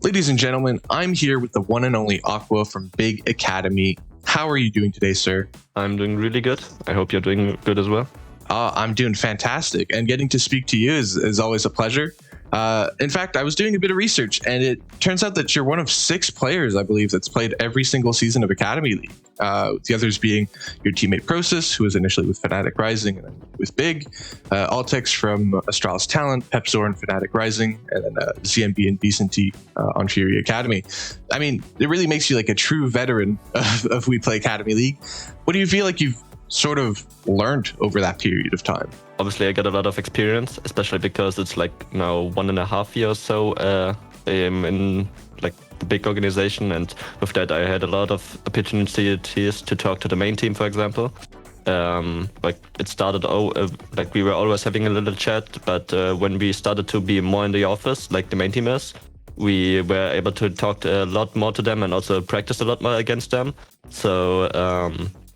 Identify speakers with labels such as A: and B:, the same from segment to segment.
A: Ladies and gentlemen, I'm here with the one and only Aqua from BIG Academy. How are you doing today, sir?
B: I'm doing really good. I hope you're doing good as well.
A: I'm doing fantastic, and getting to speak to you is always a pleasure. In fact, I was doing a bit of research, and it turns out that you're one of 6 players, I believe, that's played every single season of Academy League. The others being your teammate Prosis, who was initially with Fnatic Rising and then with BIG, Altex from Astralis Talent, Pepzor and Fnatic Rising, and then ZMB and Vicente on Fury Academy. I mean, it really makes you like a true veteran of WePlay Academy League. What do you feel like you've sort of learned over that period of time?
B: Obviously, I got a lot of experience, especially because it's like now 1.5 years or so in like the big organization, and with that I had a lot of opportunities to talk to the main team, for example. Like it started, like we were always having a little chat, but when we started to be more in the office, like the main team is, we were able to talk a lot more to them and also practice a lot more against them. So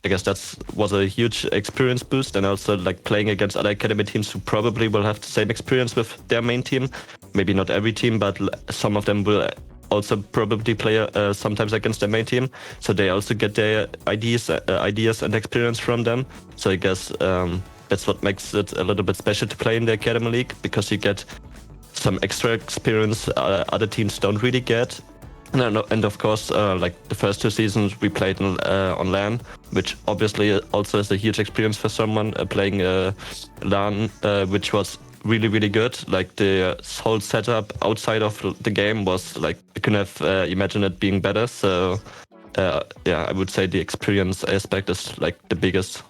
B: I guess that was a huge experience boost, and also like playing against other academy teams who probably will have the same experience with their main team. Maybe not every team, but some of them will also probably play sometimes against their main team. So they also get their ideas and experience from them. So I guess that's what makes it a little bit special to play in the Academy League, because you get some extra experience other teams don't really get. And of course, like the first 2 seasons we played on LAN, which obviously also is a huge experience for someone playing LAN, which was really, really good. Like the whole setup outside of the game was like, you couldn't have imagined it being better. So yeah, I would say the experience aspect is like the biggest.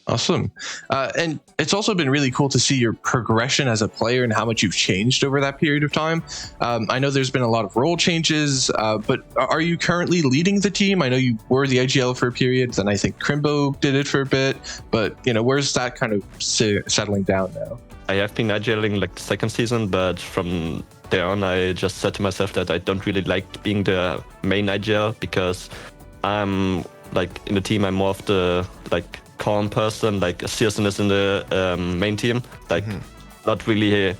A: Awesome. And it's also been really cool to see your progression as a player and how much you've changed over that period of time. I know there's been a lot of role changes, but are you currently leading the team? I know you were the IGL for a period, then I think Crimbo did it for a bit, but you know, where's that kind of settling down now?
B: I have been IGLing like the 2nd season, but from there on I just said to myself that I don't really like being the main IGL, because I'm like in the team, I'm more of the like calm person, like seriousness in the main team, like not really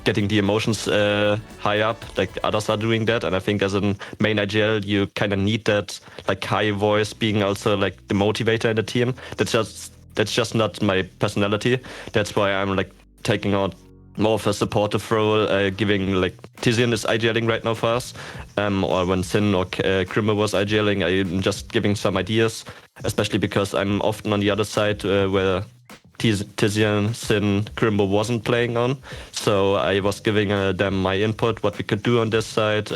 B: getting the emotions high up like others are doing that. And I think as a main IGL you kind of need that like high voice, being also like the motivator in the team. That's just not my personality. That's why I'm like taking on more of a supportive role, giving like tiziaN is IGLing right now for us, or when Sin or Crimbo was IGLing, I'm just giving some ideas, especially because I'm often on the other side where tiziaN, Sin, Crimbo wasn't playing on. So I was giving them my input, what we could do on this side,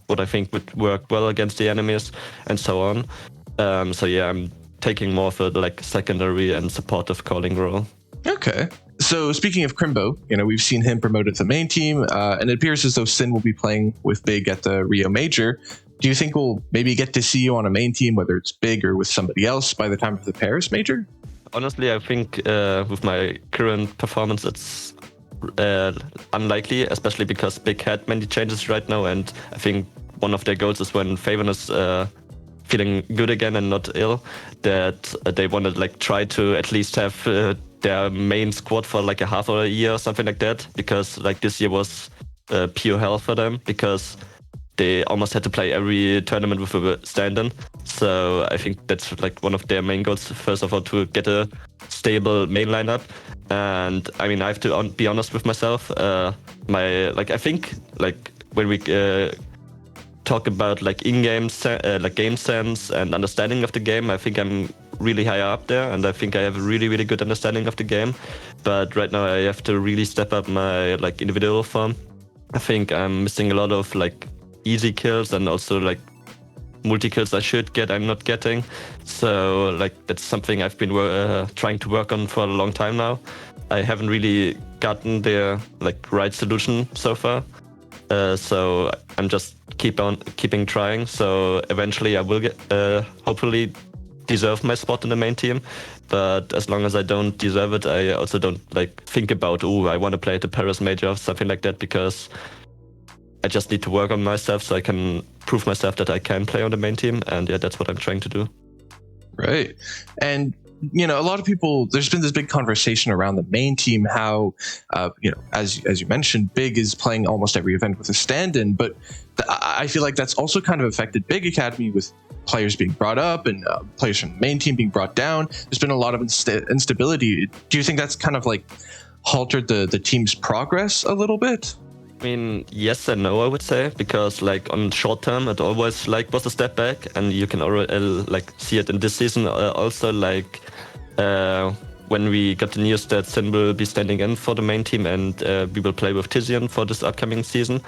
B: what I think would work well against the enemies, and so on. So yeah, I'm taking more of a like secondary and supportive calling role.
A: Okay. So speaking of Crimbo, you know, we've seen him promoted to the main team, and it appears as though Sin will be playing with BIG at the Rio Major. Do you think we'll maybe get to see you on a main team, whether it's BIG or with somebody else, by the time of the Paris Major?
B: Honestly, I think with my current performance, it's unlikely, especially because BIG had many changes right now, and I think one of their goals is when Faven is feeling good again and not ill, that they want to like try to at least have their main squad for like a half or a year or something like that, because like this year was pure hell for them, because they almost had to play every tournament with a stand-in. So I think that's like one of their main goals, first of all, to get a stable main lineup. And I mean, I have to be honest with myself. I think like when we talk about like in-game like game sense and understanding of the game, I think I'm really high up there, and I think I have a really, really good understanding of the game. But right now I have to really step up my like individual form. I think I'm missing a lot of like easy kills, and also like multi kills I should get, I'm not getting. So like that's something I've been trying to work on for a long time now. I haven't really gotten the like right solution so far. So I'm just keeping trying. So eventually I will get hopefully deserve my spot in the main team. But as long as I don't deserve it, I also don't like think about, I want to play at the Paris Major or something like that, because I just need to work on myself so I can prove myself that I can play on the main team. And yeah, that's what I'm trying to do.
A: Right. And a lot of people, there's been this big conversation around the main team, how, as you mentioned, Big is playing almost every event with a stand-in, but I feel like that's also kind of affected Big Academy with players being brought up and players from the main team being brought down. There's been a lot of instability. Do you think that's kind of like halted the team's progress a little bit?
B: I mean, yes and no, I would say, because like on short term, it always like was a step back, and you can already like see it in this season also. Like when we got the news that tiziaN will be standing in for the main team and we will play with tiziaN for this upcoming season,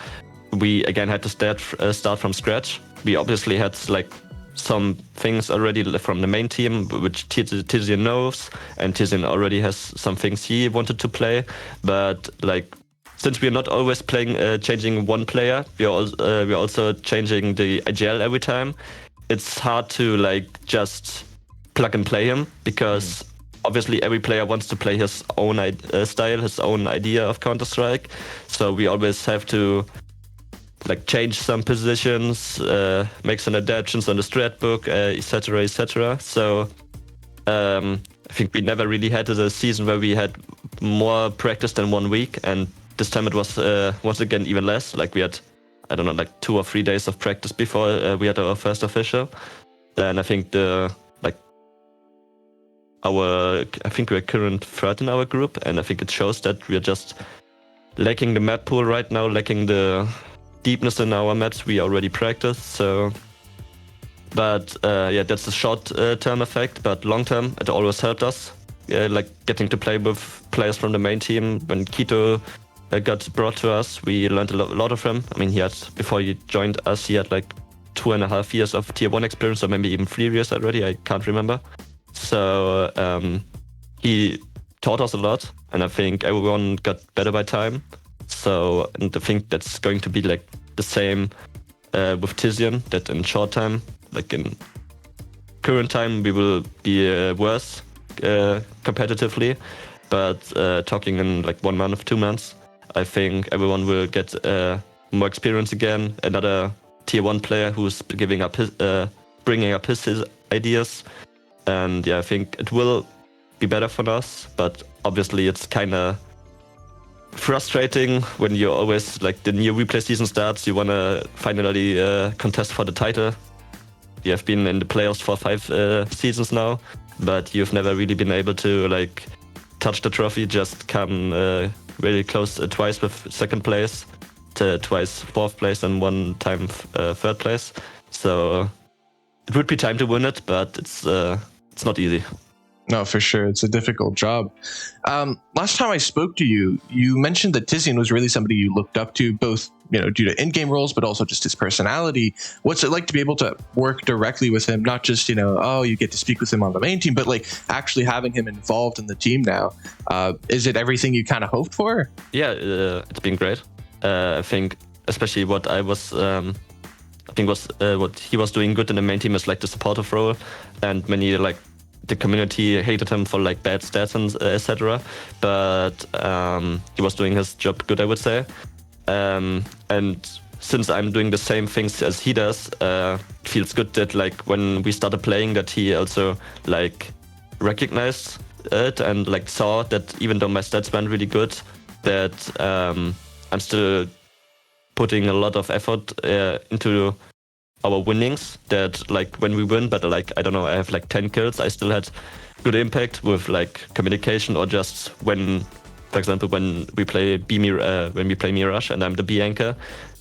B: we again had to start from scratch. We obviously had like some things already from the main team, which tiziaN knows, and tiziaN already has some things he wanted to play, but like, since we're not always playing, changing one player, we're also changing the IGL every time. It's hard to like just plug and play him, because obviously every player wants to play his own style, his own idea of Counter-Strike. So we always have to like change some positions, make some adaptations on the strat book, etc., etc. So I think we never really had a season where we had more practice than 1 week, and this time it was once again even less. Like we had, I don't know, like 2 or 3 days of practice before we had our first official. Then I think I think we're current third in our group, and I think it shows that we're just lacking the map pool right now, lacking the deepness in our maps we already practiced. So, but yeah, that's a short-term effect, but long-term it always helped us. Like getting to play with players from the main team. When Quito got brought to us, we learned a lot of him. I mean, before he joined us, he had like 2.5 years of tier 1 experience, or maybe even 3 years already, I can't remember. So he taught us a lot, and I think everyone got better by time. So, and I think that's going to be like the same with tiziaN, that in short time, like in current time, we will be worse competitively, but talking in like 1 month, 2 months, I think everyone will get more experience again. Another tier 1 player who's bringing up his ideas, and yeah, I think it will be better for us. But obviously, it's kind of frustrating when you always like the new WePlay season starts. You want to finally contest for the title. You have been in the playoffs for 5 seasons now, but you've never really been able to like touch the trophy. Just come really close twice with 2nd place, twice 4th place, and 1 time 3rd place. So it would be time to win it, but it's not easy.
A: No, for sure. It's a difficult job. Last time I spoke to you, you mentioned that tiziaN was really somebody you looked up to, both due to in-game roles, but also just his personality. What's it like to be able to work directly with him? Not just, you get to speak with him on the main team, but like actually having him involved in the team now. Is it everything you kind of hoped for?
B: Yeah, it's been great. I think especially what what he was doing good in the main team is like the supportive role, and many like the community hated him for like bad stats and etc. But he was doing his job good, I would say. And since I'm doing the same things as he does, it feels good that like when we started playing, that he also like recognized it and like saw that even though my stats weren't really good, that I'm still putting a lot of effort into our winnings, that like when we win, but like I don't know, I have like 10 kills, I still had good impact with like communication, or just when, for example, when we play Mirage and I'm the B anchor,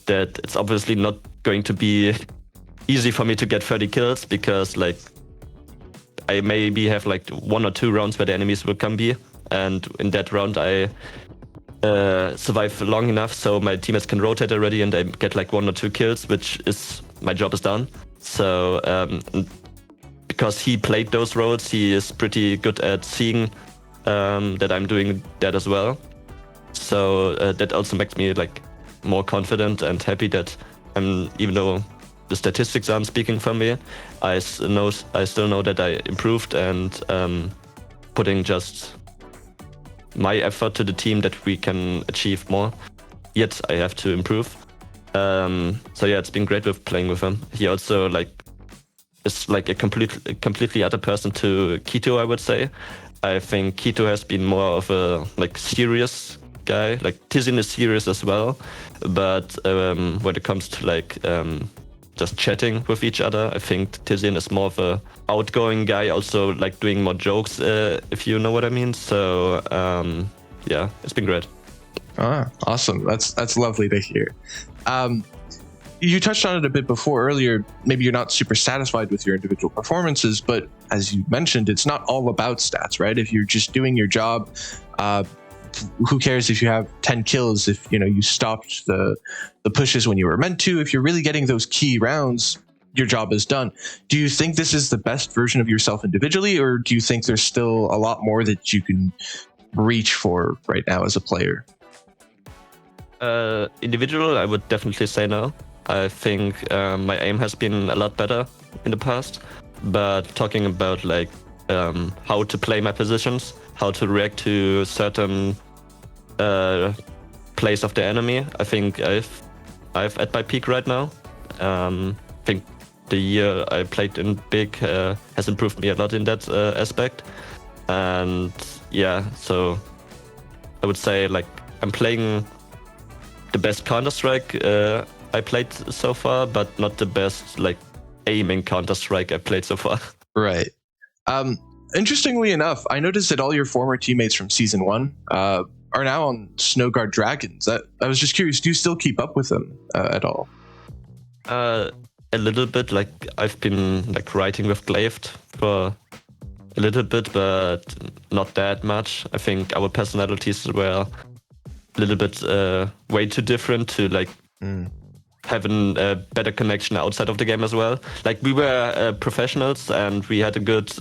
B: that it's obviously not going to be easy for me to get 30 kills, because like I maybe have like 1 or 2 rounds where the enemies will come B, and in that round I survive long enough so my teammates can rotate already and I get like 1 or 2 kills, which is, my job is done. So because he played those roles, he is pretty good at seeing that I'm doing that as well. So that also makes me like more confident and happy that even though the statistics aren't speaking for me, I still know that I improved, and putting just my effort to the team that we can achieve more. Yet I have to improve. So yeah, it's been great with playing with him. He also like is like a completely other person to Keto, I would say. I think Keto has been more of a like serious guy. Like tiziaN is serious as well, but when it comes to like just chatting with each other, I think tiziaN is more of a outgoing guy, also like doing more jokes, if you know what I mean. So yeah, it's been great.
A: Ah, awesome. That's lovely to hear. You touched on it a bit before earlier. Maybe you're not super satisfied with your individual performances, but as you mentioned, it's not all about stats, right? If you're just doing your job, who cares if you have 10 kills, if you stopped the pushes when you were meant to? If you're really getting those key rounds, your job is done. Do you think this is the best version of yourself individually, or do you think there's still a lot more that you can reach for right now as a player?
B: Individual, I would definitely say no. I think my aim has been a lot better in the past, but talking about like how to play my positions, how to react to certain plays of the enemy, I think I've at my peak right now. I think the year I played in Big has improved me a lot in that aspect, and yeah, so I would say like I'm playing the best Counter-Strike I played so far, but not the best like aiming Counter-Strike I played so far.
A: Right. Interestingly enough, I noticed that all your former teammates from Season 1 are now on Snowguard Dragons. I was just curious, do you still keep up with them at all?
B: A little bit. Like I've been like writing with Glaved for a little bit, but not that much. I think our personalities were a little bit way too different to like having a better connection outside of the game as well. Like we were professionals and we had a good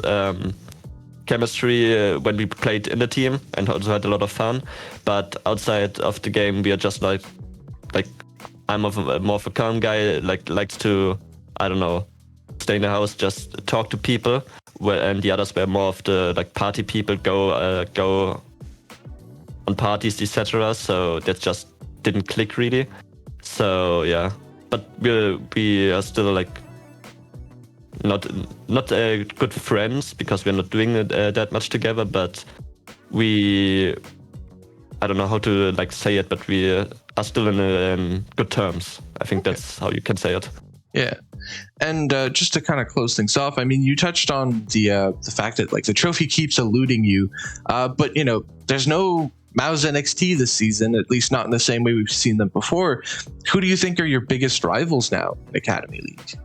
B: chemistry when we played in the team and also had a lot of fun. But outside of the game, we are just like I'm more of a calm guy. Like likes to, I don't know, stay in the house, just talk to people. And the others were more of the like party people, go on parties, etc. So that just didn't click really. So yeah, but we are still like not good friends because we're not doing it that much together. But I don't know how to like say it, but we are still in good terms. I think that's how you can say it.
A: Yeah. And just to kind of close things off, I mean, you touched on the fact that like the trophy keeps eluding you, but there's no Mouse NXT this season, at least not in the same way we've seen them before. Who do you think are your biggest rivals now in Academy League?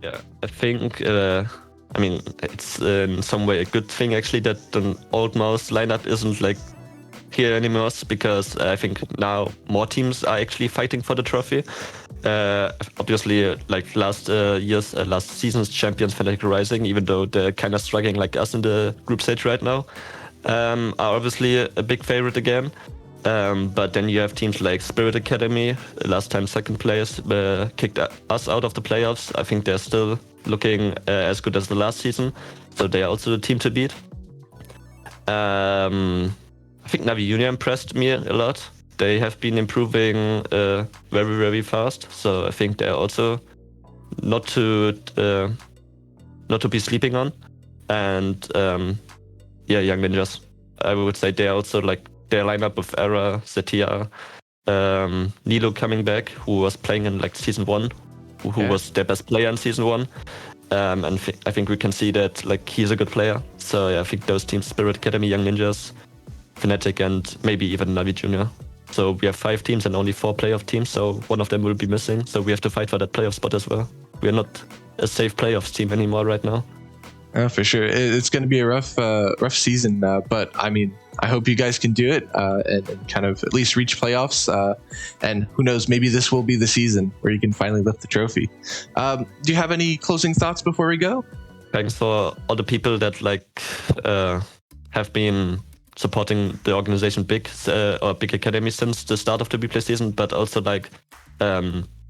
B: Yeah, I think, I mean, it's in some way a good thing actually that an old Mouse lineup isn't like here anymore, because I think now more teams are actually fighting for the trophy. Obviously, like last season's champions, Fnatic Rising, even though they're kind of struggling like us in the group stage right now, are obviously a big favorite again. But then you have teams like Spirit Academy, last time second place, kicked us out of the playoffs. I think they're still looking as good as the last season, so they are also the team to beat. I think Navi Junior impressed me a lot. They have been improving very, very fast, so I think they're also not to be sleeping on. And yeah, Young Ninjas, I would say they're also like their lineup of Era, Zetia, Nilo coming back, who was playing in like season 1, who was their best player in season 1. And I think we can see that like he's a good player. So yeah, I think those teams, Spirit Academy, Young Ninjas, Fnatic, and maybe even Navi Junior. So we have 5 teams and only 4 playoff teams, so one of them will be missing. So we have to fight for that playoff spot as well. We are not a safe playoffs team anymore right now.
A: For sure. It's going to be a rough season, but I mean, I hope you guys can do it and kind of at least reach playoffs. And who knows, maybe this will be the season where you can finally lift the trophy. Do you have any closing thoughts before we go?
B: Thanks for all the people that like have been supporting the organization Big Academy since the start of the WePlay season, but also like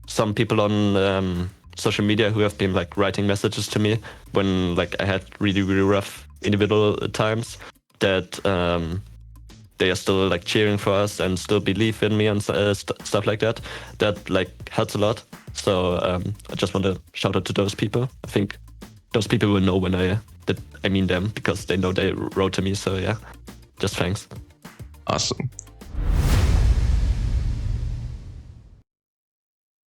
B: some people on social media who have been like writing messages to me when like I had really, really rough individual times, that they are still like cheering for us and still believe in me and stuff like that. That like helps a lot. So I just want to shout out to those people. I think those people will know when I mean them, because they know they wrote to me. So yeah, just thanks.
A: Awesome.